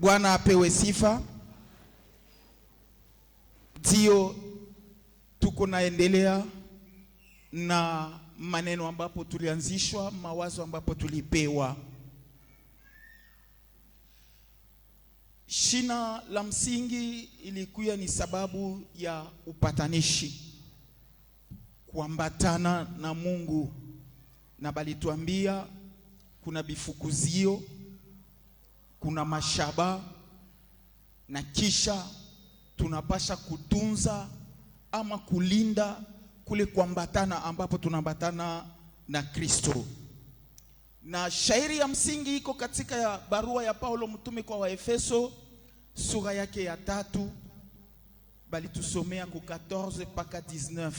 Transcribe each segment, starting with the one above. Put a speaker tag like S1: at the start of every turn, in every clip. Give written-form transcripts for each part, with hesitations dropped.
S1: Bwana apewe sifa. Ndio tuko naendelea na maneno ambapo tulianzishwa, mawazo ambapo tulipewa. Shina la msingi ilikuwa ni sababu ya upatanishi, kuambatana na Mungu, na balituambia kuna bifukuzio, kuna mashaba, na kisha tunapasha kutunza ama kulinda kule kuambatana ambapo tunaambatana na Kristo. Na shairi ya msingi iko katika ya barua ya Paulo mtume kwa Waefeso sura yake ya 3, bali tusomea ku 14 mpaka 19.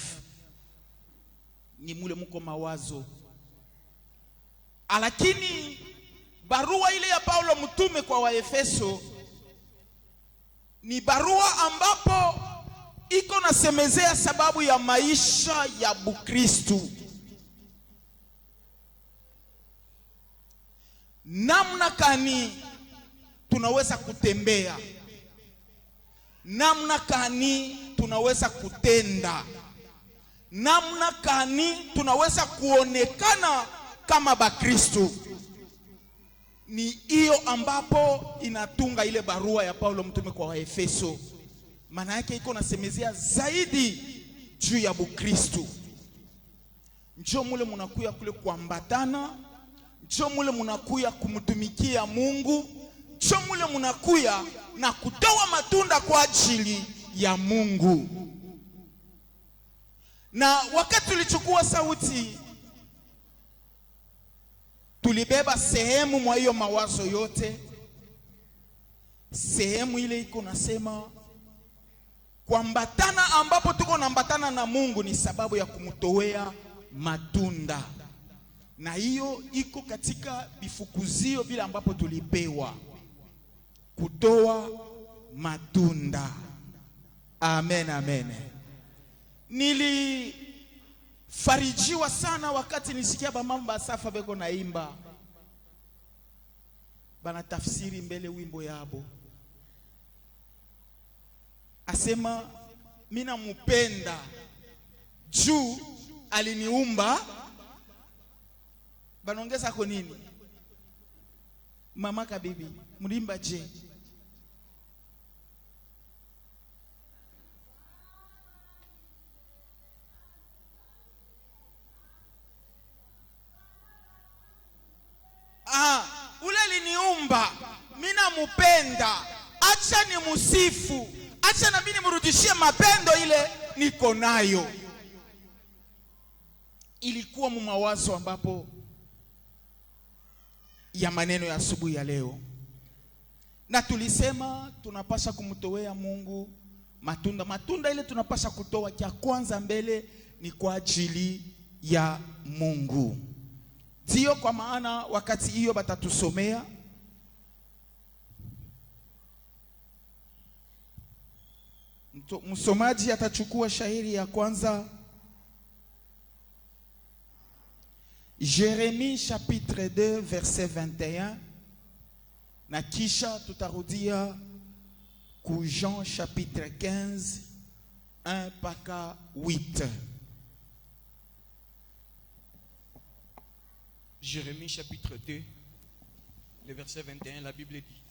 S1: Ni mule muko mawazo. Lakini barua ile ya Paulo mtume kwa Waefeso ni barua ambapo iko nasemezea sababu ya maisha ya Bukristu, namna kani tunaweza kutembea, namna kani tunaweza kutenda, namna kani tunaweza kuonekana kama Bakristo. Ni hiyo ambapo inatunga ile barua ya Paulo mtume kwa Waefeso. Maana yake iko nasemezea zaidi juu ya Bukristo. Njoo mule munakuya kule kuambatana, njoo mule munakuya kumtumikia Mungu, njoo mule munakuya na kutoa matunda kwa ajili ya Mungu. Na wakati tulichukua sauti, tulibeba sehemu mwa hiyo mawazo yote. Sehemu ile iko nasema kuambatana ambapo tuko naambatana na Mungu ni sababu ya kumtowea matunda. Na hiyo iko katika bifukuzio vile ambapo tulipewa kutoa matunda. Amen, amen. Nilifarijiwa sana wakati nisikia bamamba Asafa beko naimba, bana tafsiri mbele wimbo yabo. Asema mina mupenda juu aliniumba. Banongeza kwa nini? Mama kabibi mulimba je? Ule aliniumba, mina mupenda, acha ni musifu, acha na mimi nimrudishie mapendo ile niko nayo. Ilikuwa mumawazo ambapo ya maneno ya asubuhi ya leo. Na tulisema tunapasha kumtowea Mungu matunda. Matunda ile tunapasha kutoa kia kwanza mbele ni kwa ajili ya Mungu. Ndio kwa maana wakati hiyo batatusomea msomaji atachukua shairi ya kwanza, Jérémie chapitre 2 verset 21, na kisha tutarudia ku Jean chapitre 15 1 mpaka 8.
S2: Jérémie chapitre 2, le verset 21, la Bible dit: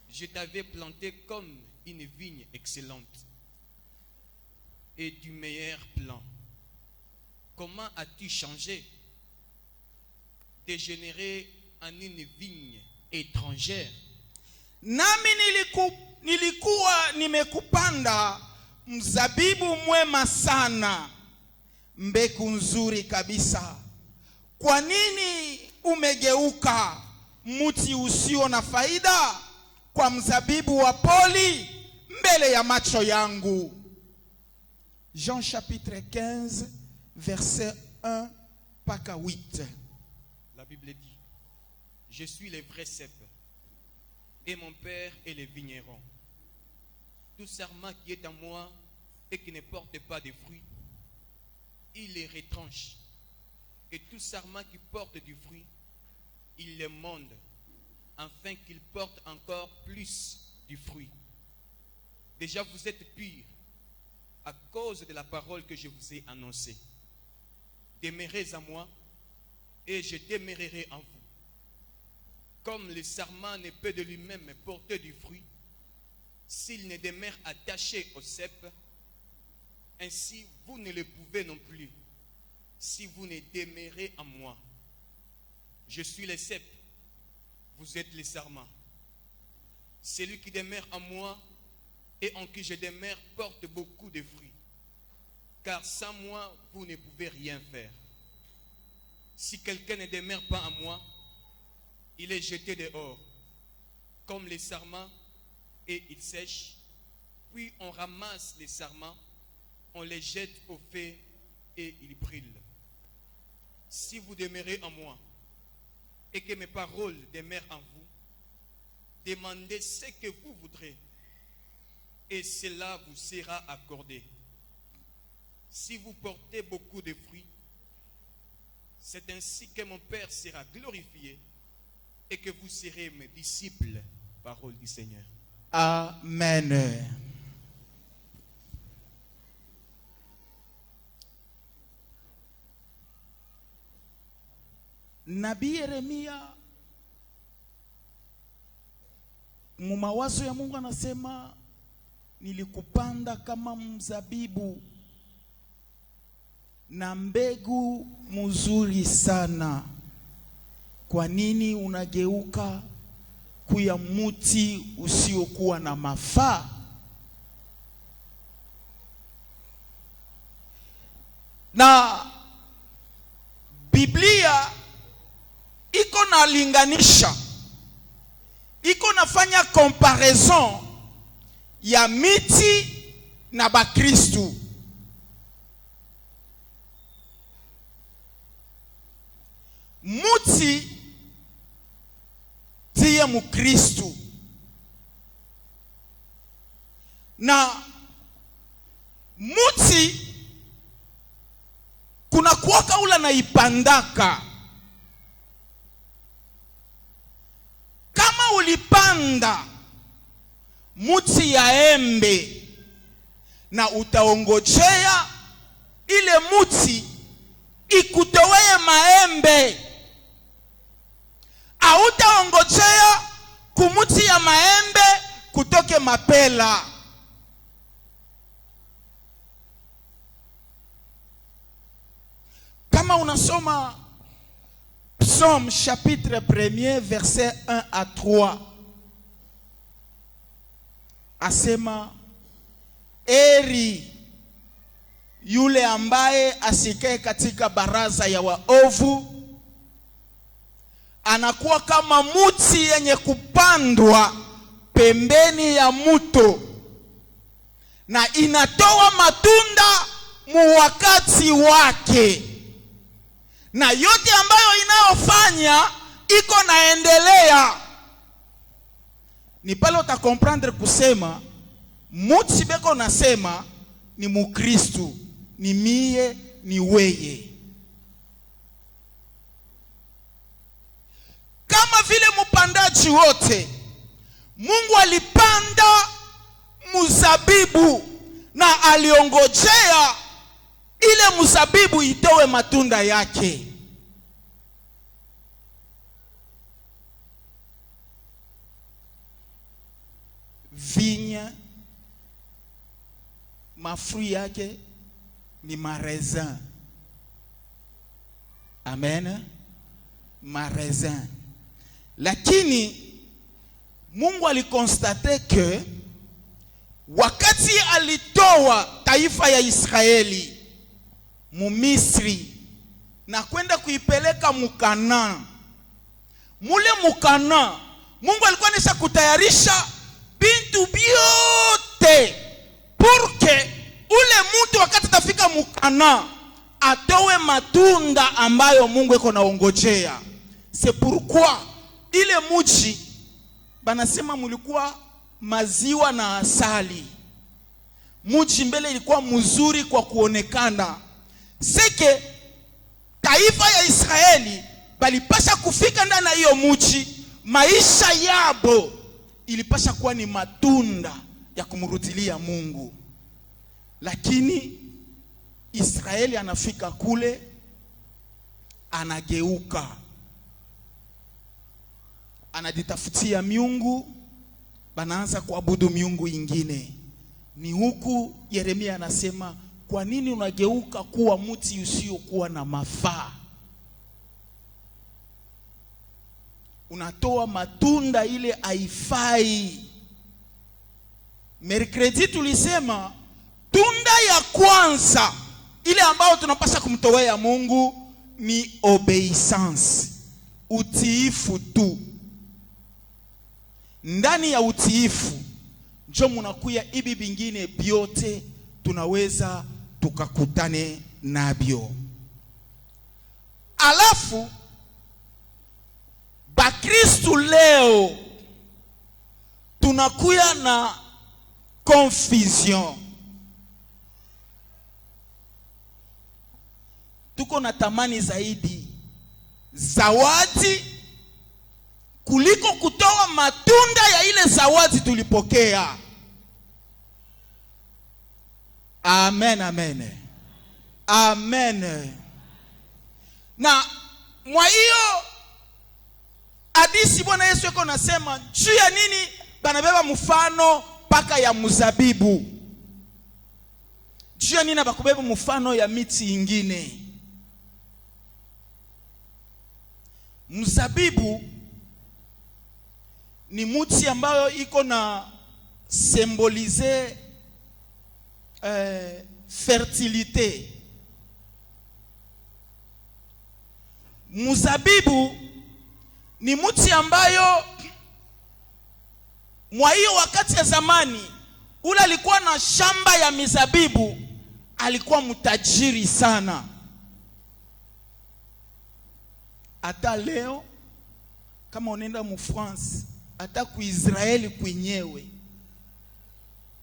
S2: Je t'avais planté comme une vigne excellente et du meilleur plan. Comment as-tu changé, dégénéré en une vigne étrangère?
S1: Nami nilikuwa nimekupanda mzabibu mwema sana, mbegu nzuri kabisa. Kwa nini umegeuka mti usio na faida, kwa mzabibu wa poli mbele ya macho yangu? Jean chapitre 15 verset 1 mpaka 8.
S2: La Bible dit: Je suis le vrai cep et mon père est le vigneron. Tout sarment qui est en moi et qui ne porte pas de fruits, il les retranche. Et tout sarment qui porte du fruit, il les monde afin qu'il porte encore plus du fruit. Déjà, vous êtes purs à cause de la parole que je vous ai annoncée. Demeurez en moi et je demeurerai en vous. Comme le sarment ne peut de lui-même porter du fruit, s'il ne demeure attaché au cep, ainsi vous ne le pouvez non plus, si vous ne demeurez en moi. Je suis le cep, vous êtes le sarment. Celui qui demeure en moi et en qui je demeure porte beaucoup de fruits, car sans moi, vous ne pouvez rien faire. Si quelqu'un ne demeure pas en moi, il est jeté dehors, comme les sarments, et il sèche. Puis on ramasse les sarments, on les jette au feu et ils brûlent. Si vous demeurez en moi et que mes paroles demeurent en vous, demandez ce que vous voudrez et cela vous sera accordé. Si vous portez beaucoup de fruits, c'est ainsi que mon Père sera glorifié et que vous serez mes disciples. Parole du Seigneur.
S1: Amen. Nabii Yeremia mumawazo ya Mungu anasema, nilikupanda kama mzabibu na mbegu mzuri sana. Kwa nini unageuka kuya muti usiokuwa na mafaa? Na Biblia iko na linganisha, iko nafanya comparaison ya miti na bakristu. Muti tiye mukristu, na muti kuna kuwaka ula na ipandaka. Kama ulipanda muti ya embe na utaongojea ile muti ikutoweye maembe, hautaongojea kumuti ya maembe kutoke mapela. Kama unasoma Psaume chapitre 1 verset 1 à 3, asema, eri yule ambaye asikae katika baraza ya waovu, anakuwa kama muti yenye kupandwa pembeni ya mto, na inatoa matunda mu wakati wake, na yote ambayo inayofanya iko naendelea. Ni pale utakomprendre kusema muti beko nasema ni mukristu, ni mie, ni weye. Kama vile mupandaji wote, Mungu alipanda mzabibu na aliongojea ile mzabibu itowe matunda yake. Vinya mafruit yake ni maraisin. Amen. Maraisin. Lakini Mungu alikonstate ke wakati alitoa taifa ya Israeli mu Misri na kwenda kuipeleka mukana, mule mukana Mungu alikuwa anisha kutayarisha bintu biote porque ule mtu wakati tafika mukana atowe matunda ambayo Mungu eko naongojea. C'est pourquoi ile muji banasema mulikuwa maziwa na asali. Muji mbele ilikuwa mzuri kwa kuonekana. Seke taifa ya Israeli balipasha kufika ndani hiyo muji maisha yabo ilipasha kuwa ni matunda ya kumrudilia Mungu. Lakini Israeli anafika kule, anageuka, anajitafutia miungu, banaanza kuabudu miungu ingine. Ni huku Yeremia anasema, kwa nini unageuka kuwa mti usiokuwa na mafaa? Unatoa matunda ile haifai. Mercredi tulisema tunda ya kwanza ile ambayo tunapaswa kumtolea Mungu ni obeisance, utiifu tu. Ndani ya utiifu njo munakuya hivi vingine vyote tunaweza tukakutane nabyo. Alafu Bakristu leo tunakuya na confusion. Tuko na tamani zaidi zawadi kuliko kutoa matunda ya ile zawadi tulipokea. Amen, amen. Amen. Na mwa hiyo hadisi Bwana Yesu yuko nasema juu ya nini banabeba mfano paka ya mzabibu. Juu ya nini bakubeba mfano ya miti ingine. Mzabibu ni mti ambayo iko na symboliser fertilité. Mzabibu ni mti ambayo mwa hiyo wakati ya zamani ule alikuwa na shamba ya mizabibu, alikuwa mtajiri sana. Hata leo kama unaenda mu France, hata ku Israeli kwenyewe,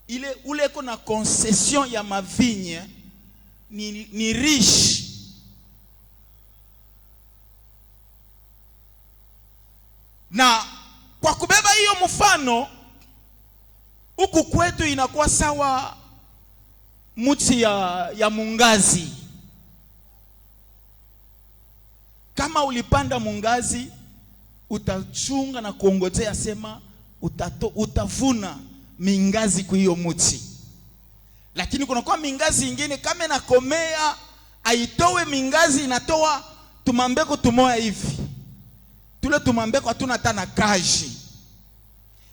S1: ile ule iko na concession ya mavigne ni riche. Na kwa kubeba hiyo mfano huku kwetu inakuwa sawa mti ya mungazi. Kama ulipanda mungazi, utachunga na kuongojea sema utavuna mingazi kwa hiyo mti. Lakini kuna kwa mingazi ingine kama inakomea aitowe mingazi, inatoa tumambeko tumoya hivi. Tule tumambeko hatuna tana kaji.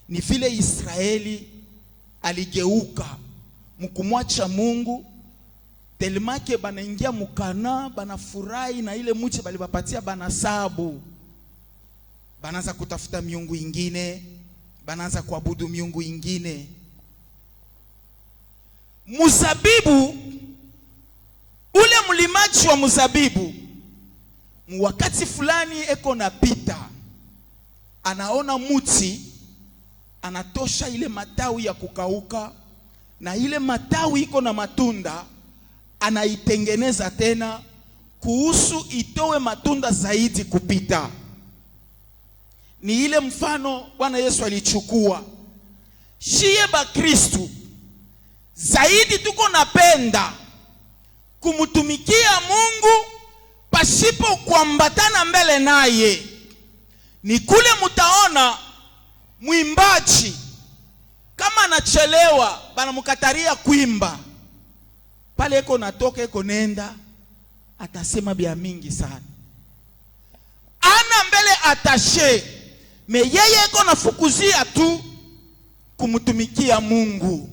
S1: Ni vile Israeli aligeuka mkumwacha Mungu, telemake banaingia mukana, banafurahi na ile mti balibapatia, banasabu, banaanza kutafuta miungu ingine, banaanza kuabudu miungu ingine. Mzabibu ule mlimaji wa mzabibu wakati fulani eko na pita, anaona mti anatosha ile matawi ya kukauka, na ile matawi iko na matunda, anaitengeneza tena kuhusu itowe matunda zaidi kupita. Ni ile mfano Bwana Yesu alichukua. Shie ba Kristu zaidi tuko napenda kumutumikia Mungu pasipo kuambatana mbele naye. Ni kule mutaona mwimbaji kama anachelewa banamukataria kuimba, pale eko natoka eko nenda atasema bia mingi sana, ana mbele atashe, me yeye eko nafukuzia tu kumutumikia Mungu.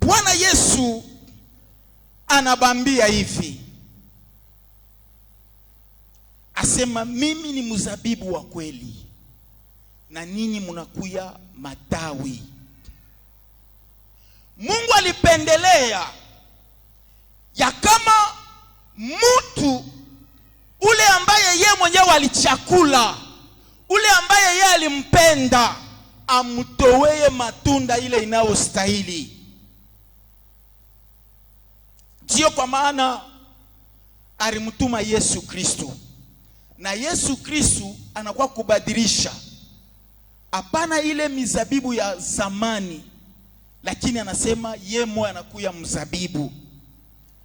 S1: Bwana Yesu anabambia hivi, asema mimi ni mzabibu wa kweli na ninyi munakuya matawi. Mungu alipendelea ya kama mtu ule ambaye yeye mwenyewe alichakula, ule ambaye yeye alimpenda, amtowee matunda ile inayostahili. Ndio kwa maana alimtuma Yesu Kristo. na Yesu Kristo anakuwa kubadilisha. Hapana ile mizabibu ya zamani, lakini anasema ye moyo anakuya mzabibu.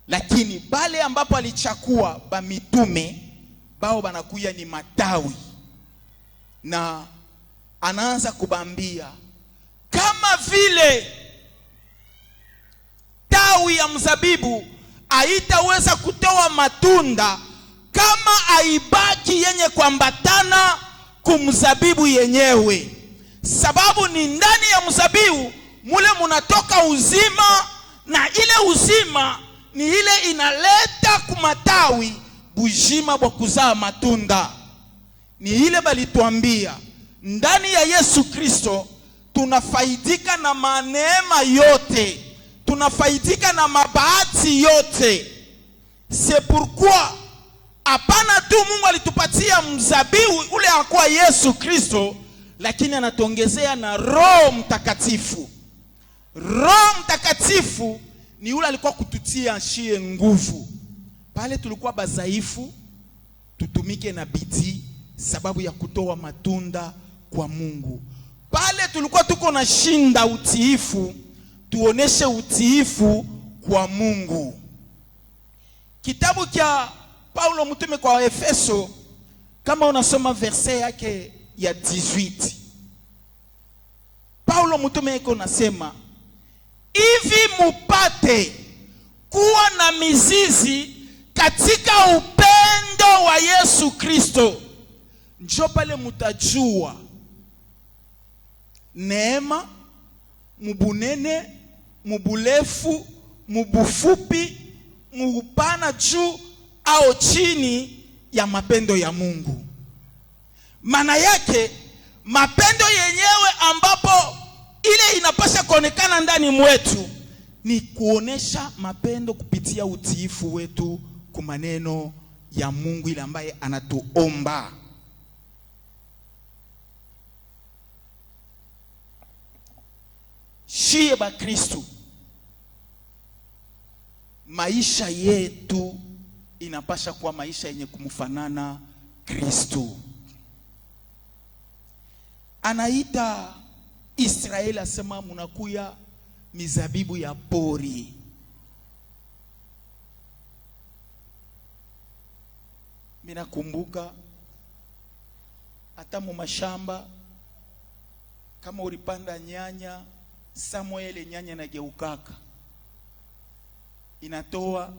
S1: Lakini bale ambapo alichakua ba mitume bao banakuya ni matawi. Na anaanza kubambia kama vile tawi ya mzabibu haitaweza kutoa matunda kama haibaki yenye kuambatana kumzabibu yenyewe. Sababu ni ndani ya mzabibu mule munatoka uzima, na ile uzima ni ile inaleta kumatawi bujima bwa kuzaa matunda. Ni ile balituambia ndani ya Yesu Kristo tunafaidika na maneema yote, tunafaidika na mabahati yote. C'est pourquoi hapana tu Mungu alitupatia mzabibu ule akuwa Yesu Kristo, lakini anatuongezea na Roho Mtakatifu. Roho Mtakatifu ni yule alikuwa kututia shie nguvu. Pale tulikuwa bazaifu, tutumike na bidii sababu ya kutoa matunda kwa Mungu. Pale tulikuwa tuko na shinda utiifu, tuoneshe utiifu kwa Mungu. Kitabu cha Paulo mtume kwa Efeso, kama unasoma verse yake ya 18, Paulo mtume yake unasema hivi mupate kuwa na mizizi katika upendo wa Yesu Kristo, njo pale mutajua neema mubunene, mubulefu, mubufupi, mupana juu au chini ya mapendo ya Mungu. Maana yake mapendo yenyewe ambapo ile inapasha kuonekana ndani mwetu ni kuonesha mapendo kupitia utiifu wetu kwa maneno ya Mungu ile ambaye anatuomba. Shie ba Kristo, maisha yetu inapasha kuwa maisha yenye kumfanana Kristo. Anaita Israeli asema munakuya mizabibu ya pori. Mina kumbuka hata mu mashamba kama ulipanda nyanya, Samuel nyanya na geukaka inatoa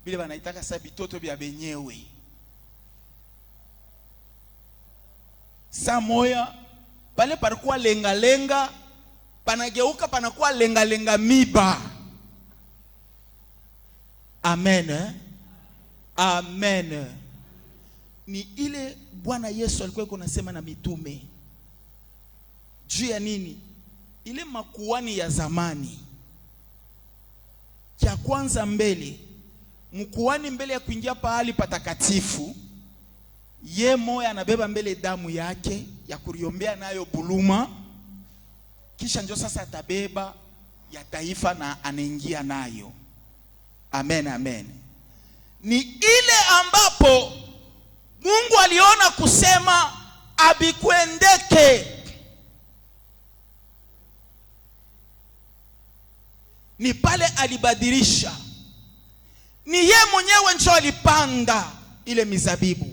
S1: bile wanaitaka sa bitoto bya benyewe. Samoya pale parikuwa lenga lenga, panageuka panakuwa lenga lenga miba. Amen. Amen. Ni ile Bwana Yesu alikuwa kunasema na mitume. Juu ya nini? Ile makuhani ya zamani. Cha kwanza mbele, mkuhani mbele ya kuingia pahali patakatifu, ye moya anabeba mbele damu yake ya kuriombea nayo buluma, kisha ndio sasa atabeba ya taifa na anaingia nayo. Amen, amen. Ni ile ambapo Mungu aliona kusema abikuendeke. Ni pale alibadilisha. Ni ye mwenyewe ndio alipanda ile mizabibu.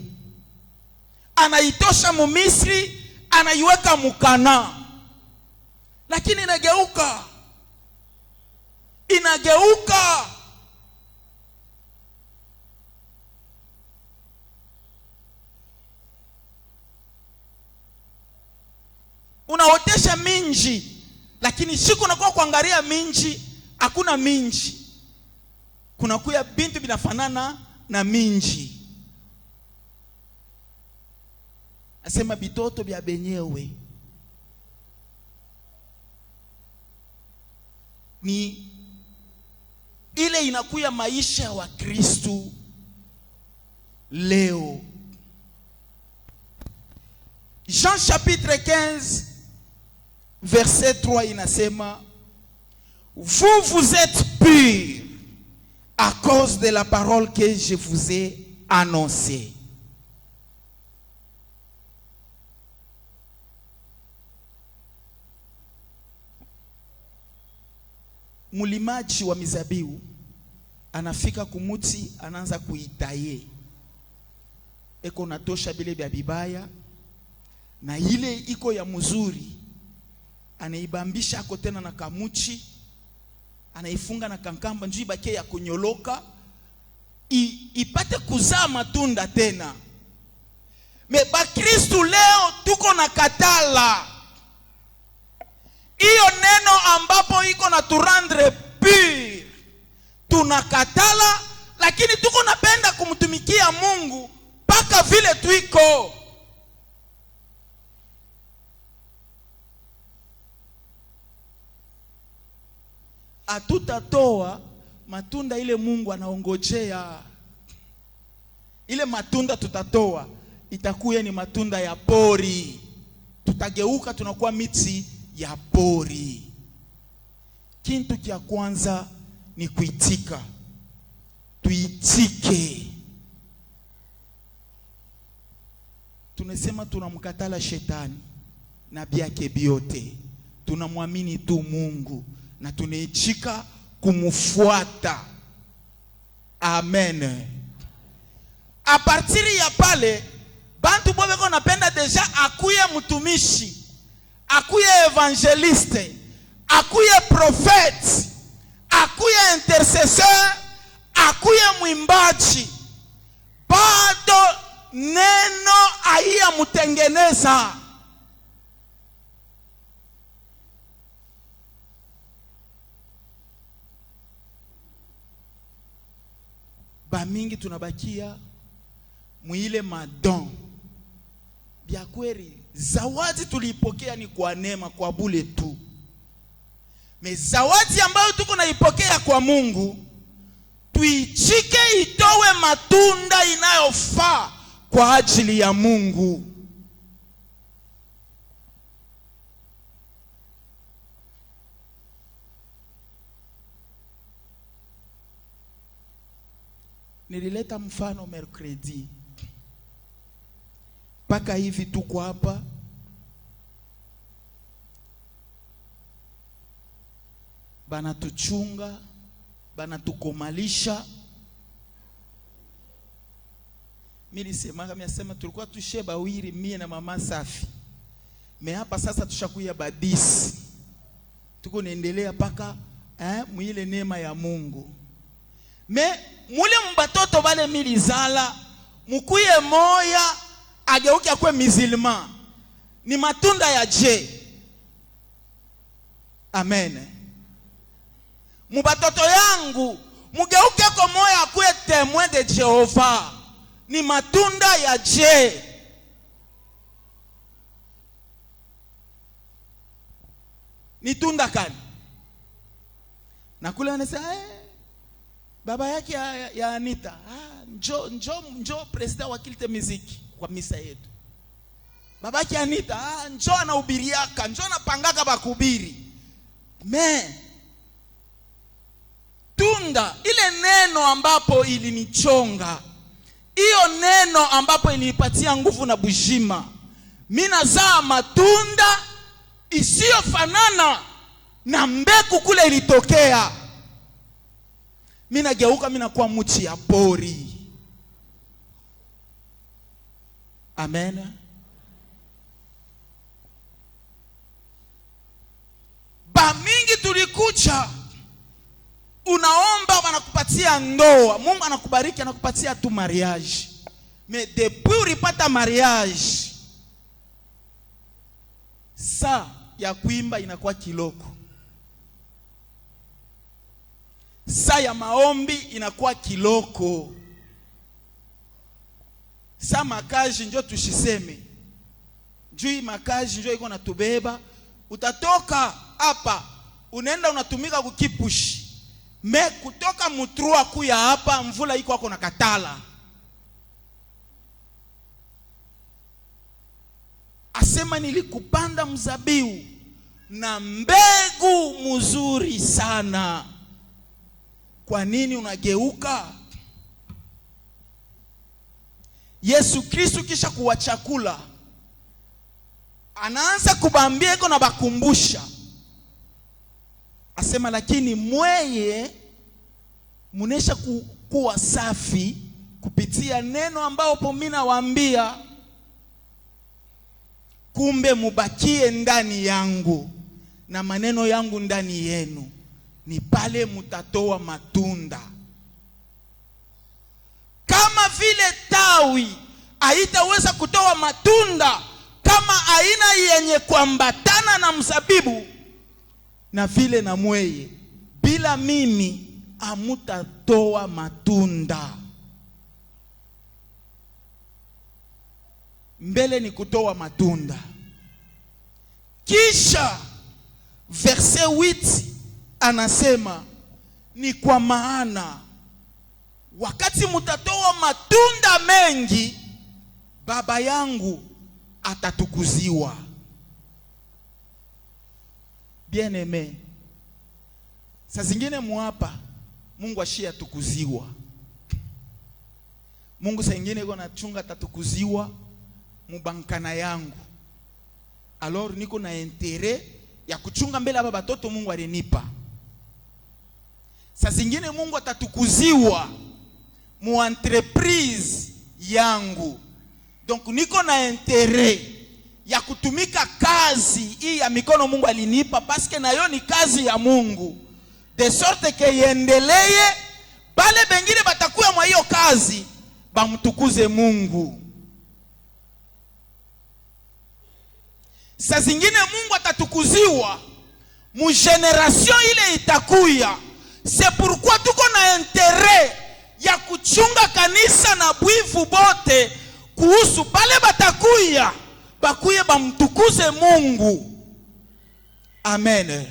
S1: Anaitosha mu Misri, anaiweka mukana. Lakini inageuka. Inageuka. Unaotesha minji, lakini siku unakuwa kuangalia minji, hakuna minji. Kuna kuya bintu binafanana na minji. Asema bitoto bya benyewe. Ni ile inakuya maisha wa Kristo leo. Jean chapitre 15 verset 3 inasema, vous êtes purs à cause de la parole que je vous ai annoncée. mulimaji wa mizabibu anafika kumuti, anaanza kuitaye, eko natosha bile bya bibaya na ile iko ya mzuri, anaibambisha ako tena na kamuchi, anaifunga na kankamba njui bake ya kunyoloka ipate kuzaa matunda tena. Me bakristu leo tuko na katala iyo neno ambapo iko na turandre pure, tunakatala, lakini tuko napenda kumtumikia Mungu paka vile tuiko. Atutatoa matunda ile Mungu anaongojea. Ile matunda tutatoa itakuwa ni matunda ya pori. Tutageuka tunakuwa miti ya pori. Kintu kia kwanza ni kuitika. Tuitike. Tunasema tunamkatala shetani na byake biote. Tunamwamini tu Mungu na tunaichika kumfuata. Amen. A partir ya pale bantu bobe ko napenda deja akuye mtumishi, akuye evangeliste, akuye prophète, akuye intercesseur, akuye mwimbaji, bado neno aiya mutengeneza. Bamingi tunabakia mwile madon. Bia kweli zawadi tulipokea ni kwa neema, kwa bule tu. Me zawadi ambayo tuko naipokea kwa Mungu, tuichike itowe matunda inayofaa kwa ajili ya Mungu. Nilileta mfano mercredi. Paka hivi tuko hapa. Banatuchunga, banatukomalisha. Mimi nisema tulikuwa tusheba wiri mie na mama Safi. Me hapa sasa tushakuya badisi. Tuko naendelea paka mwile neema ya Mungu. Me mule mbatoto bale milizala mukuye moya ageuke akwe mizilma, ni matunda ya je. Amen. Mbatoto yangu mugeuke kwa moya akwe témoin de Jehova, ni matunda ya je. Ni tunda kani? Na kule anasema baba yake ya Anita, njoo president wa Kilite Muziki kwa misa yetu. Baba yake Anita, njoo anahubiriaka, njoo anapangaka bakubiri. Tunda ile neno ambapo ilinichonga, iyo neno ambapo ilinipatia nguvu na bujima, mimi nazaa matunda isiyofanana na mbegu kule ilitokea. Mimi nageuka, mimi nakuwa mti ya pori. Amen. Ba mingi tulikucha, unaomba wanakupatia ndoa, Mungu anakubariki anakupatia tu mariage. Mais depuis ulipata mariage, saa ya kuimba inakuwa kiloko. Saa ya maombi inakuwa kiloko. Saa makaji njo tushiseme. Juu makaji njo iko natubeba. Utatoka hapa, unaenda unatumika kukipushi. Me kutoka mutrua kuya hapa, mvula iko wako na katala. Asema nilikupanda mzabiu na mbegu mzuri sana. Kwa nini unageuka? Yesu Kristo kisha kuwa chakula, anaanza kubambia iko na bakumbusha. asema lakini mweye munesha kuwa safi kupitia neno ambao mimi nawaambia, kumbe mubakie ndani yangu na maneno yangu ndani yenu, ni pale mutatoa matunda. Kama vile tawi haitaweza kutoa matunda kama aina yenye kuambatana na mzabibu, na vile na mweye bila mimi hamutatoa matunda. Mbele ni kutoa matunda. Kisha verse 8 anasema ni kwa maana wakati mutatoa matunda mengi, Baba yangu atatukuziwa. Bien-aimé, saa zingine muapa Mungu ashia tukuziwa. Mungu saa zingine yuko nachunga atatukuziwa mubankana yangu. Alors niko na intérêt ya kuchunga mbele aba batoto Mungu alinipa. Saa zingine Mungu atatukuziwa mu entreprise yangu. Donc niko na intérêt ya kutumika kazi hii ya mikono Mungu alinipa, parce que nayo ni kazi ya Mungu, de sorte que iendelee, bale bengine batakuya mwa hiyo kazi bamtukuze Mungu. Saa zingine Mungu atatukuziwa mu generation ile itakuya. C'est pourquoi tuko na intérêt ya kuchunga kanisa na bwivu bote kuhusu bale batakuya, bakuye bamtukuze Mungu. Amen.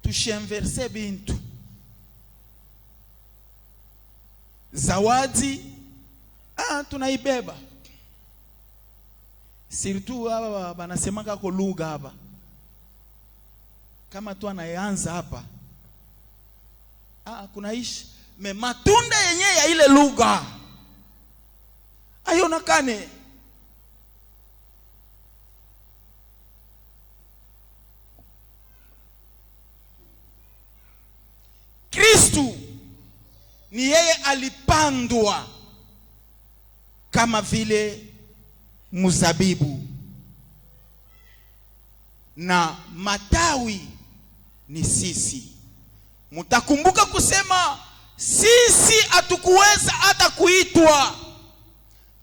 S1: Tushenverse bintu. Zawadi tunaibeba. Surtout hapa banasemaka kwa lugha hapa. Kama tu anaanza hapa, kunaishi me matunda yenye ya ile lugha ayonakane. Kristu ni yeye alipandwa kama vile mzabibu, na matawi ni sisi. Mutakumbuka kusema sisi hatukuweza hata kuitwa,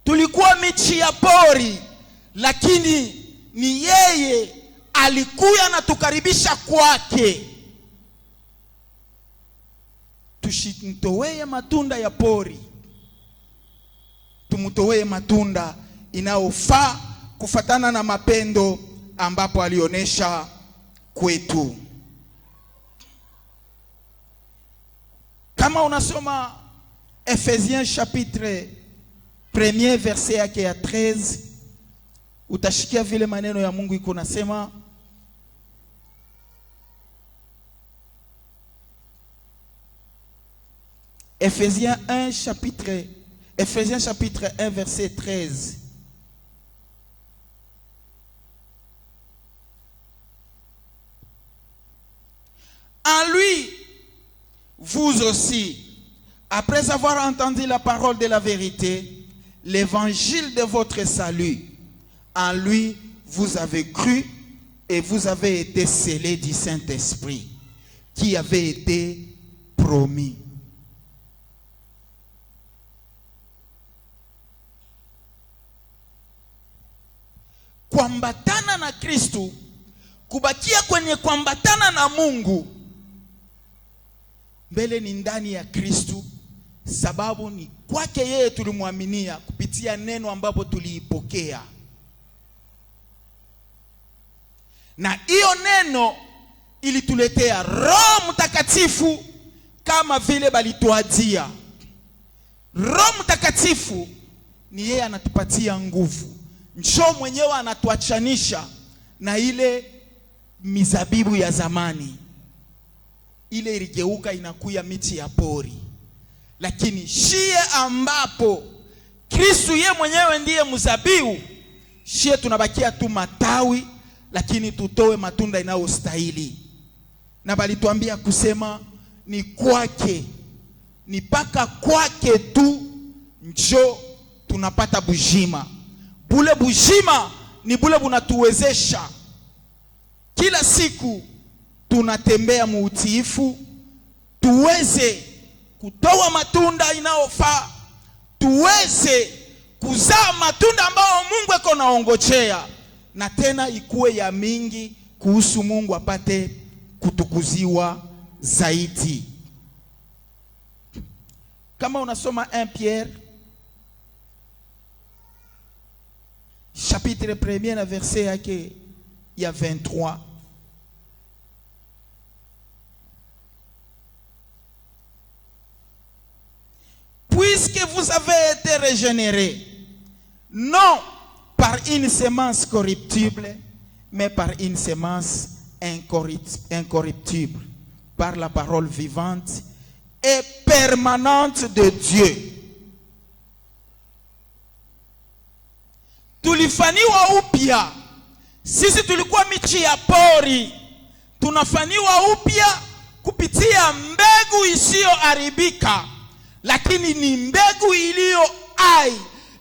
S1: tulikuwa michi ya pori, lakini ni yeye alikuya na tukaribisha kwake. Tushimtoweye matunda ya pori, tumutoweye matunda inaofaa kufatana na mapendo ambapo alionesha kwetu. Kama unasoma Ephésiens chapitre 1 verset yake ya 13, utashikia vile maneno ya Mungu iko nasema, Ephésiens chapitre 1 verset 13. En lui, vous aussi, après avoir entendu la parole de la vérité, l'évangile de votre salut, en lui, vous avez cru et vous avez été scellés du Saint-Esprit, qui avait été promis. Kuambatana na Kristu, kubakia kwenye kuambatana na Mungu, mbele ni ndani ya Kristu, sababu ni kwake yeye tulimwaminia kupitia neno ambapo tuliipokea. Na hiyo neno ilituletea Roho Mtakatifu kama vile balituadia. Roho Mtakatifu ni yeye anatupatia nguvu. Njoo mwenyewe anatuachanisha na ile mizabibu ya zamani. Ile iligeuka inakuya miti ya pori. Lakini shie ambapo Kristu ye mwenyewe ndiye mzabibu, shie tunabakia tu matawi, lakini tutoe matunda inayostahili. Na balituambia kusema ni kwake, ni paka kwake tu njo tunapata bujima. Bule bujima ni bule bunatuwezesha kila siku tunatembea muutiifu, tuweze kutoa matunda inayofaa, tuweze kuzaa matunda ambao Mungu eko naongojea, na tena ikuwe ya mingi kuhusu Mungu apate kutukuziwa zaidi. Kama unasoma 1 Pierre chapitre 1 na verset yake ya 23, puisque vous avez été régénérés, non par une semence corruptible, mais par une semence incorruptible, par la parole vivante et permanente de Dieu. Tulifaniwa upya. Sisi tulikuwa michi ya pori, tunafaniwa upya kupitia mbegu isiyoharibika, lakini ni mbegu iliyo hai,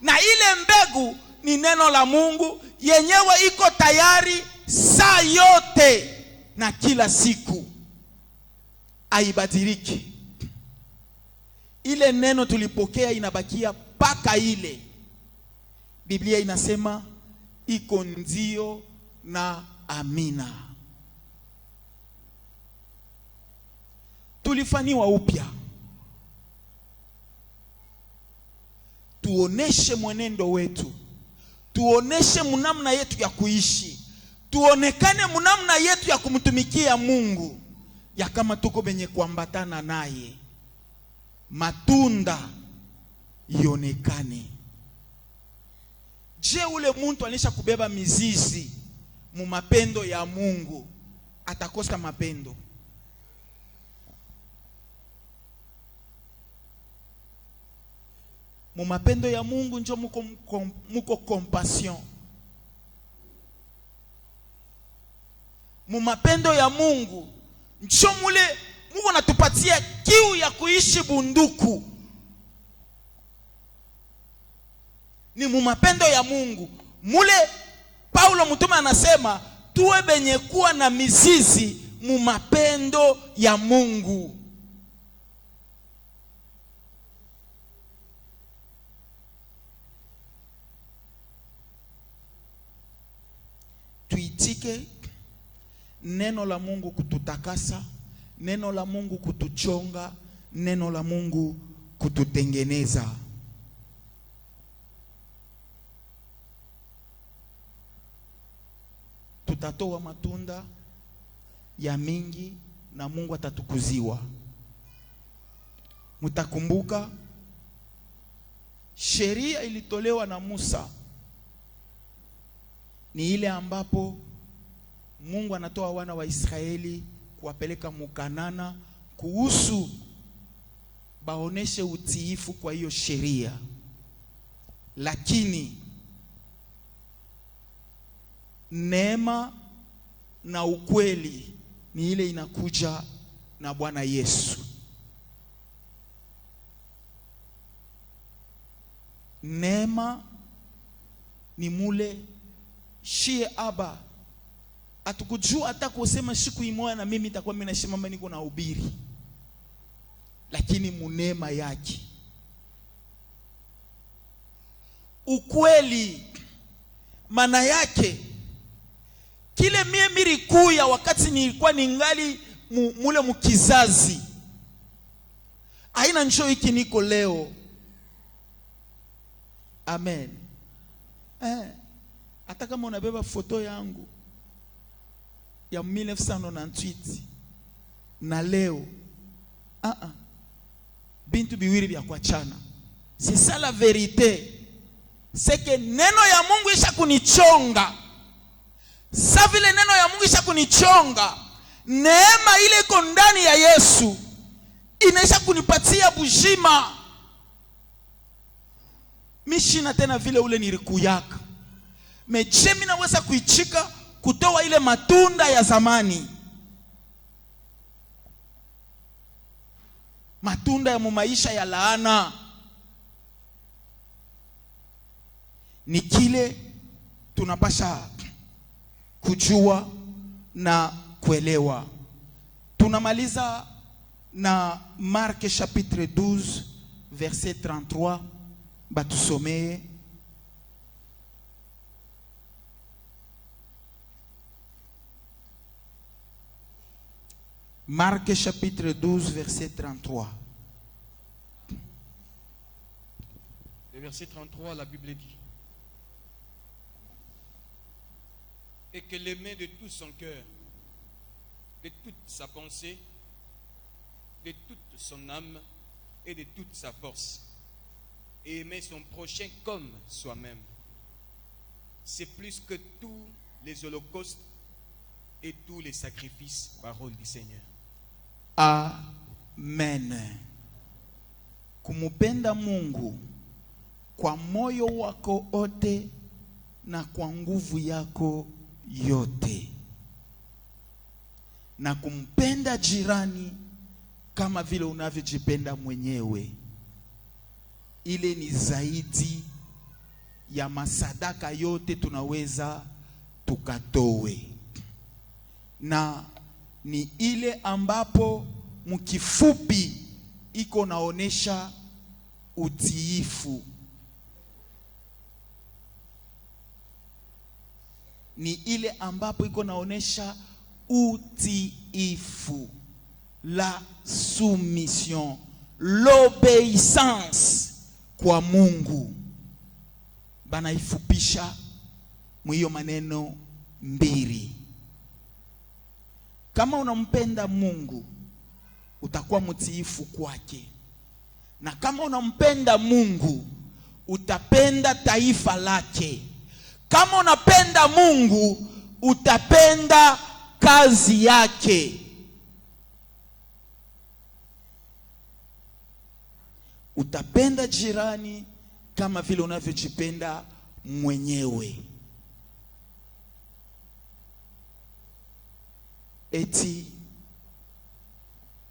S1: na ile mbegu ni neno la Mungu yenyewe iko tayari saa yote na kila siku, haibadiliki. Ile neno tulipokea inabakia paka ile. Biblia inasema iko ndio na amina. Tulifaniwa upya. Tuoneshe mwenendo wetu, tuoneshe munamna yetu ya kuishi, tuonekane munamna yetu ya kumtumikia Mungu, ya kama tuko benye kuambatana naye, matunda ionekane. Je, ule muntu anisha kubeba mizizi mu mapendo ya Mungu atakosa mapendo? Mu mapendo ya Mungu njo muko compassion. Mu mapendo ya Mungu njo mule Mungu anatupatia kiu ya kuishi bunduku. Ni mu mapendo ya Mungu mule Paulo mtume anasema tuwe benye kuwa na mizizi mu mapendo ya Mungu. Tuitike neno la Mungu kututakasa, neno la Mungu kutuchonga, neno la Mungu kututengeneza. Tutatoa matunda ya mingi na Mungu atatukuziwa. Mutakumbuka sheria ilitolewa na Musa, ni ile ambapo Mungu anatoa wana wa Israeli kuwapeleka mukanana kuhusu baoneshe utiifu kwa hiyo sheria. Lakini neema na ukweli ni ile inakuja na Bwana Yesu. Neema ni mule shie aba atukujua hata kusema siku imoja na mimi nitakuwa mimi nashimama niko na ubiri, lakini munema yake ukweli maana yake kile mimi kuya wakati nilikuwa ningali mule mukizazi haina njoo hiki niko leo. Amen. Hata kama unabeba foto yangu ya 1998 na leo bintu biwiri vya kuachana. C'est ça la vérité. C'est que neno ya Mungu isha kunichonga. Sa vile neno ya Mungu isha kunichonga, neema ile iko ndani ya Yesu inaisha kunipatia bujima. Mishina tena vile ule nilikuyaka. Meje mimi naweza kuichika kutoa ile matunda ya zamani, matunda ya maisha ya laana. Ni kile tunapasha kujua na kuelewa. Tunamaliza na Marc chapitre 12 verset 33. Batusomee. Marc chapitre 12 verset 33.
S2: Le verset 33, la Bible dit: et que l'aimer de tout son cœur, de toute sa pensée, de toute son âme et de toute sa force, et aimer son prochain comme soi-même, c'est plus que tous les holocaustes et tous les sacrifices, parole du Seigneur.
S1: Amen. Kumupenda Mungu kwa moyo wako ote na kwa nguvu yako yote, na kumpenda jirani kama vile unavyojipenda mwenyewe, ile ni zaidi ya masadaka yote tunaweza tukatowe, na ni ile ambapo mkifupi iko naonesha utiifu. Ni ile ambapo iko naonesha utiifu, la soumission, l'obéissance kwa Mungu. Banaifupisha mwiyo maneno mbili. Kama unampenda Mungu, utakuwa mtiifu kwake. Na kama unampenda Mungu, utapenda taifa lake. Kama unapenda Mungu, utapenda kazi yake. Utapenda jirani kama vile unavyojipenda mwenyewe. Eti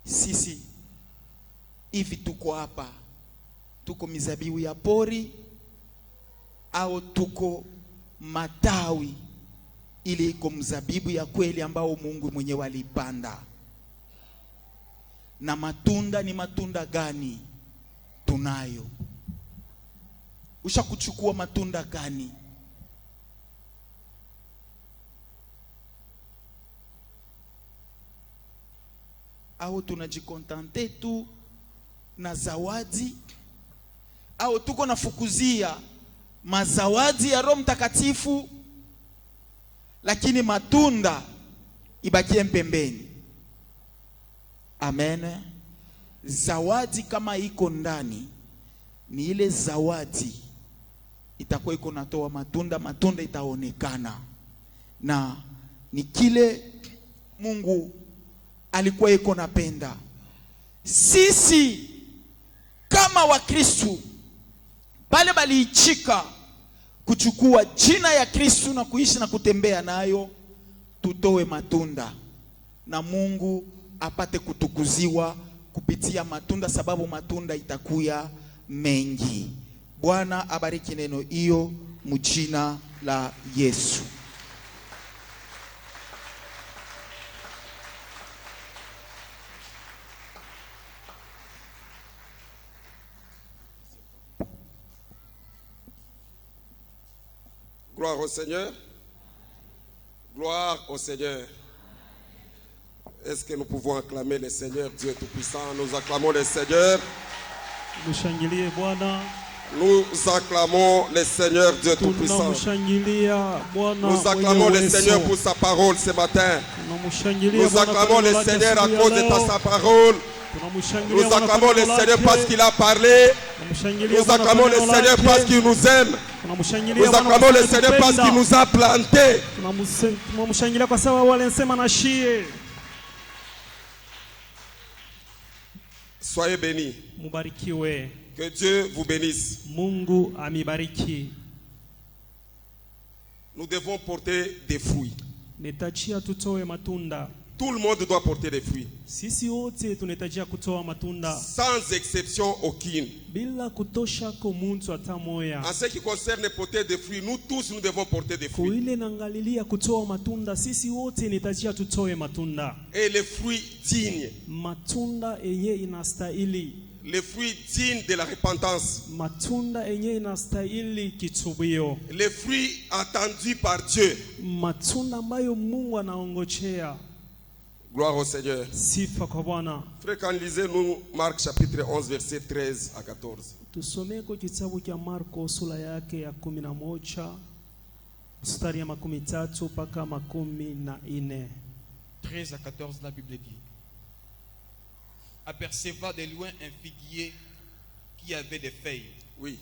S1: sisi hivi tuko hapa, tuko mizabibu ya pori au tuko matawi ile iko mzabibu ya kweli ambao Mungu mwenyewe alipanda? Na matunda ni matunda gani tunayo? Ushakuchukua matunda gani? Au tunajikontante tu na zawadi, au tuko nafukuzia mazawadi ya Roho Mtakatifu, lakini matunda ibakie pembeni? Amen. Zawadi kama iko ndani, ni ile zawadi itakuwa iko natoa matunda, matunda itaonekana. Na ni kile Mungu alikuwa iko napenda. Sisi kama Wakristo pale baliichika kuchukua jina ya Kristo na kuishi na kutembea nayo, tutoe matunda na Mungu apate kutukuziwa kupitia matunda, sababu matunda itakuya mengi. Bwana abariki neno hiyo mjina la Yesu.
S3: Gloire au Seigneur. Gloire au Seigneur. Est-ce que nous pouvons acclamer le Seigneur Dieu Tout-Puissant? Nous acclamons le Seigneur. Nous acclamons le Seigneur Dieu Tout-Puissant. Nous acclamons le Seigneur pour sa parole ce matin. Nous acclamons le Seigneur à cause de sa parole. Nous acclamons le Seigneur parce qu'il a parlé. Nous acclamons le Seigneur parce qu'il nous aime. Nous acclamons le Seigneur parce qu'il nous a plantés. Soyez bénis. Que Dieu vous bénisse. Nous devons porter des fruits.
S4: Netatia tutoe matunda.
S3: Tout le monde doit porter des fruits.
S4: Sisi wote tunahitajia kutoa matunda.
S3: Sans exception aucune.
S4: Bila kutosha kwa mtu hata moja.
S3: En ce qui concerne porter des fruits, nous tous nous devons porter des fruits.
S4: Kuile naangalilia kutoa matunda, sisi wote tunahitajia tutoe matunda.
S3: Et les fruits dignes.
S4: Matunda yenye inastahili.
S3: Les fruits dignes de la repentance.
S4: Matunda yenye inastahili kitubio.
S3: Les fruits attendus par Dieu.
S4: Matunda ambayo Mungu anaongojea.
S3: Gloire au Seigneur.
S4: Sifa kwa Bwana.
S3: Frère, quand lisez-nous Marc chapitre 11 verset 13 à 14.
S4: Tusomee kwa kitabu cha Marko sura yake ya 11 mstari ya 13 mpaka 14.
S2: 13 à 14, la Bible dit: apercevant de loin un figuier qui avait des feuilles.
S3: Oui.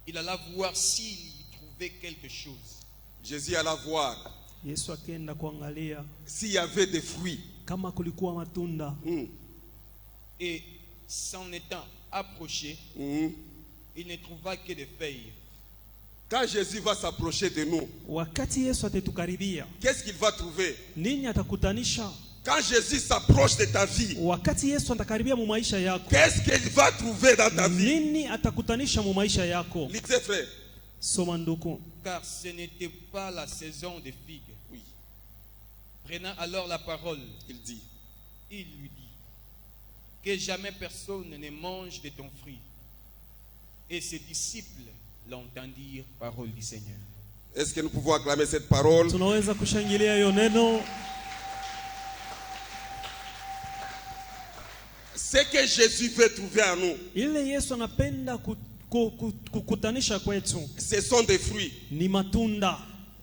S2: Il alla voir s'il y trouvait quelque chose.
S3: Jésus alla voir
S4: Yesu akaenda kuangalia
S3: s'il y avait des fruits.
S4: kama kulikuwa matunda.
S2: Et s'en étant approché, il ne trouva que des feuilles.
S3: Quand Jésus va s'approcher de nous,
S4: Wakati Yesu atatukaribia,
S3: qu'est-ce qu'il va trouver?
S4: nini atakutanisha?
S3: Quand Jésus s'approche de ta vie,
S4: Wakati Yesu atakaribia mu maisha yako,
S3: qu'est-ce qu'il va trouver dans ta vie?
S4: nini atakutanisha mu maisha yako?
S3: Lisez, frère.
S4: Soma ndugu.
S2: Car ce n'était pas la saison des figues.
S3: Oui.
S2: Prenant alors la parole,
S3: Il
S2: lui dit: que jamais personne ne mange de ton fruit. Et ses disciples l'entendirent, parole du Seigneur.
S3: Est-ce que nous pouvons acclamer cette parole?
S4: Tunaweza kushangilia hiyo neno.
S3: Ce que Jésus veut trouver en nous,
S4: Ile Yesu anapenda kukutanisha kwetu
S3: ce sont des fruits.
S4: ni matunda.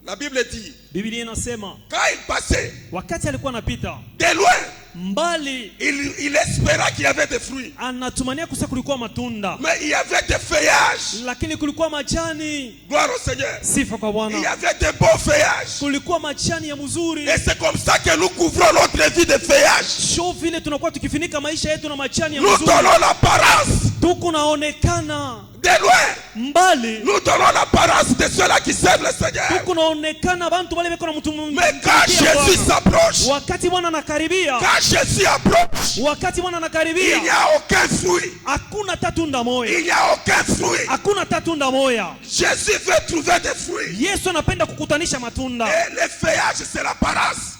S3: La Bible dit,
S4: Biblia inasema
S3: quand il passait
S4: wakati alikuwa anapita
S3: de loin,
S4: mbali,
S3: il espéra qu'il y avait des fruits.
S4: anatumania kusa kulikuwa matunda,
S3: Mais il y avait des feuillages.
S4: lakini kulikuwa majani.
S3: Gloire au Seigneur.
S4: Sifa kwa
S3: Il y
S4: Bwana.
S3: avait des beaux feuillages.
S4: Kulikuwa majani ya mzuri.
S3: Et c'est comme ça que nous couvrons notre vie de feuillages.
S4: Sho vile tunakuwa tukifunika maisha yetu na majani ya
S3: Nous
S4: mzuri.
S3: donnons l'apparence
S4: Tuko naonekana
S3: de loin.
S4: mbali.
S3: Nous donnons l'apparence de ceux-là qui servent le Seigneur.
S4: Tuko naonekana bantu wale beko na mtu mwingine.
S3: Mais quand Jésus s'approche,
S4: Wakati Bwana anakaribia,
S3: quand Jésus approche,
S4: wakati Bwana
S3: il n'y
S4: anakaribia,
S3: a aucun fruit.
S4: hakuna tatunda moya.
S3: Il n'y a aucun fruit.
S4: Hakuna tatunda moya.
S3: Jésus veut trouver des fruits.
S4: Yesu anapenda kukutanisha matunda.
S3: Et les feuillages, c'est l'apparence.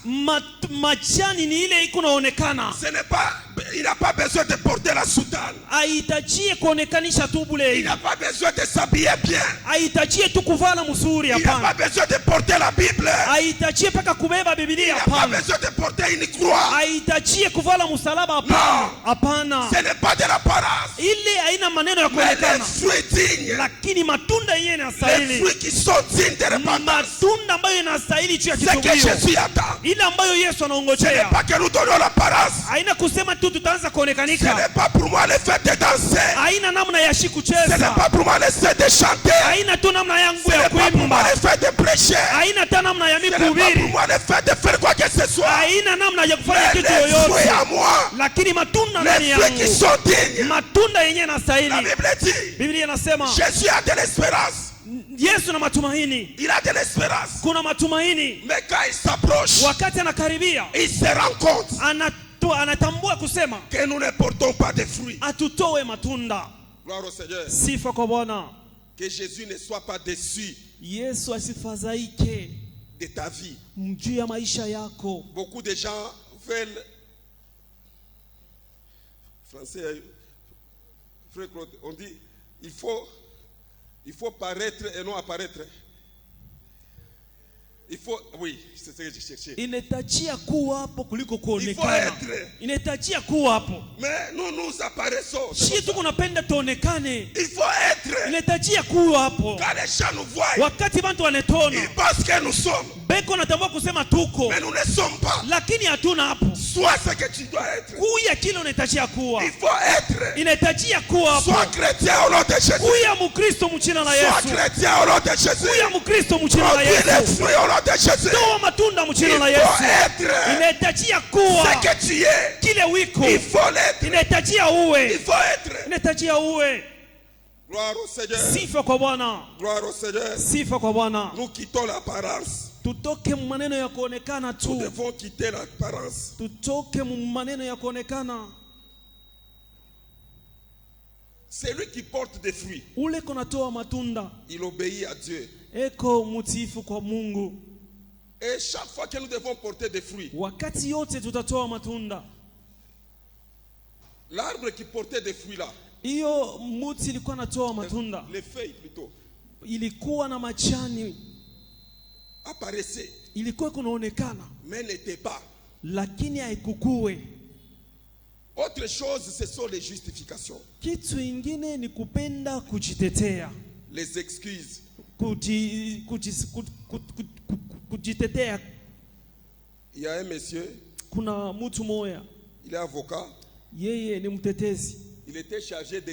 S4: Majani ni ile iko naonekana.
S3: Ce n'est pas, il n'a pas besoin de porter la soutane.
S4: Haitajie kuonekanisha tu
S3: Il
S4: bule.
S3: n'a pas besoin de s'habiller bien.
S4: Haitajie tu kuvala mzuri,
S3: Il n'a pas
S4: hapana.
S3: besoin de porter la Bible.
S4: Haitajie paka kubeba
S3: Il
S4: Biblia,
S3: n'a pas
S4: hapana.
S3: besoin de porter une croix.
S4: Haitajie kuvala msalaba, hapana. Hapana.
S3: Ce n'est pas de l'apparence.
S4: Ile haina maneno ya
S3: Mais les
S4: kuonekana.
S3: fruits dignes,
S4: Lakini matunda yenyewe
S3: les
S4: yanastahili.
S3: fruits qui sont dignes de repentance,
S4: Matunda ambayo yanastahili juu ya
S3: c'est que
S4: kitubio.
S3: Jésus attend.
S4: Ile ambayo Yesu
S3: Ce n'est
S4: anaongojea.
S3: pas que nous donnons l'apparence.
S4: Haina kusema tu tutaanza
S3: Ce
S4: kuonekanika.
S3: n'est pas pour moi le fait de danser.
S4: Haina namna ya shi
S3: Ce n'est
S4: kucheza.
S3: pas pour moi le fait de chanter.
S4: Haina tu namna yangu
S3: Ce
S4: ya
S3: n'est pas pour moi
S4: kuimba.
S3: le fait de prêcher.
S4: Haina ta namna ya
S3: Ce n'est pas pour
S4: mikuhubiri.
S3: moi le fait de faire quoi que ce soit.
S4: Haina namna ya kufanya
S3: Mais
S4: kitu
S3: les fruits
S4: yoyote.
S3: à moi,
S4: Lakini matunda ndani
S3: les fruits qui
S4: yangu.
S3: sont dignes.
S4: Matunda yenyewe
S3: La
S4: yanastahili.
S3: Bible dit,
S4: Biblia inasema
S3: Jésus a de l'espérance.
S4: Yesu na matumaini.
S3: Il a de l'espérance.
S4: Kuna matumaini.
S3: Mais quand il s'approche,
S4: Wakati anakaribia,
S3: il se rend compte
S4: anatambua kusema
S3: que nous ne portons pas de fruits.
S4: atutoe matunda.
S3: Gloire au Seigneur.
S4: Sifa kwa Bwana.
S3: Que Jésus ne soit pas déçu
S4: Yesu asifadhaike
S3: de ta vie.
S4: juu ya maisha yako.
S3: Beaucoup de gens veulent. Français, frère Claude, on dit il faut paraître et non apparaître. Il faut, oui, c'est ce que je cherchais.
S4: Inahitajia kuwa hapo kuliko
S3: Il faut
S4: kuonekana.
S3: être.
S4: Inahitajia kuwa hapo.
S3: Mais nous apparaissons.
S4: Sisi tuko napenda tuonekane.
S3: Il faut être.
S4: Inahitajia kuwa hapo.
S3: Quand les gens nous voient,
S4: Wakati bantu wanetona,
S3: ils pensent que nous sommes.
S4: beko natambua kusema tuko,
S3: Mais nous ne sommes pas.
S4: lakini hatuna hapo.
S3: Sois ce que tu dois être.
S4: Kuya kile unahitajia kuwa.
S3: Il faut être.
S4: Inahitajia kuwa hapo.
S3: Sois chrétien au nom de Jésus.
S4: Kuya Mkristo mchina la
S3: Sois
S4: Yesu.
S3: chrétien au nom de Jésus.
S4: Kuya Mkristo mchina la
S3: Produis les
S4: Yesu.
S3: fruits au nom de Jésus.
S4: Toa matunda mchina la
S3: Il faut
S4: Yesu.
S3: être.
S4: Inahitajia kuwa
S3: Ce que tu es.
S4: kile wiko.
S3: Il faut l'être.
S4: Inahitajia
S3: Il
S4: uwe.
S3: faut être.
S4: Inahitajia uwe.
S3: Gloire au Seigneur.
S4: Sifa kwa Bwana.
S3: Gloire au Seigneur.
S4: Sifa kwa Bwana.
S3: Nous quittons l'apparence.
S4: Tutoke mu maneno ya kuonekana
S3: Nous
S4: tu.
S3: devons quitter l'apparence.
S4: Tutoke mu maneno ya kuonekana.
S3: C'est lui qui porte des fruits.
S4: Ule konatoa matunda.
S3: Il obéit à Dieu.
S4: Eko mutiifu kwa Mungu.
S3: Et chaque fois que nous devons porter des fruits,
S4: Wakati yote tutatoa matunda.
S3: l'arbre qui portait des fruits là,
S4: Iyo muti ilikuwa natoa matunda.
S3: les feuilles plutôt,
S4: Ilikuwa na majani.
S3: apparaissaient,
S4: Ilikuwa kunaonekana.
S3: mais n'étaient pas.
S4: Lakini haikukue.
S3: Autre chose, ce sont les justifications,
S4: Kitu ingine ni kupenda kujitetea.
S3: les excuses.
S4: Kujitetea.
S3: Il y a un monsieur,
S4: Kuna mtu moya.
S3: il est avocat,
S4: Yeye ni mtetezi.
S3: il était chargé de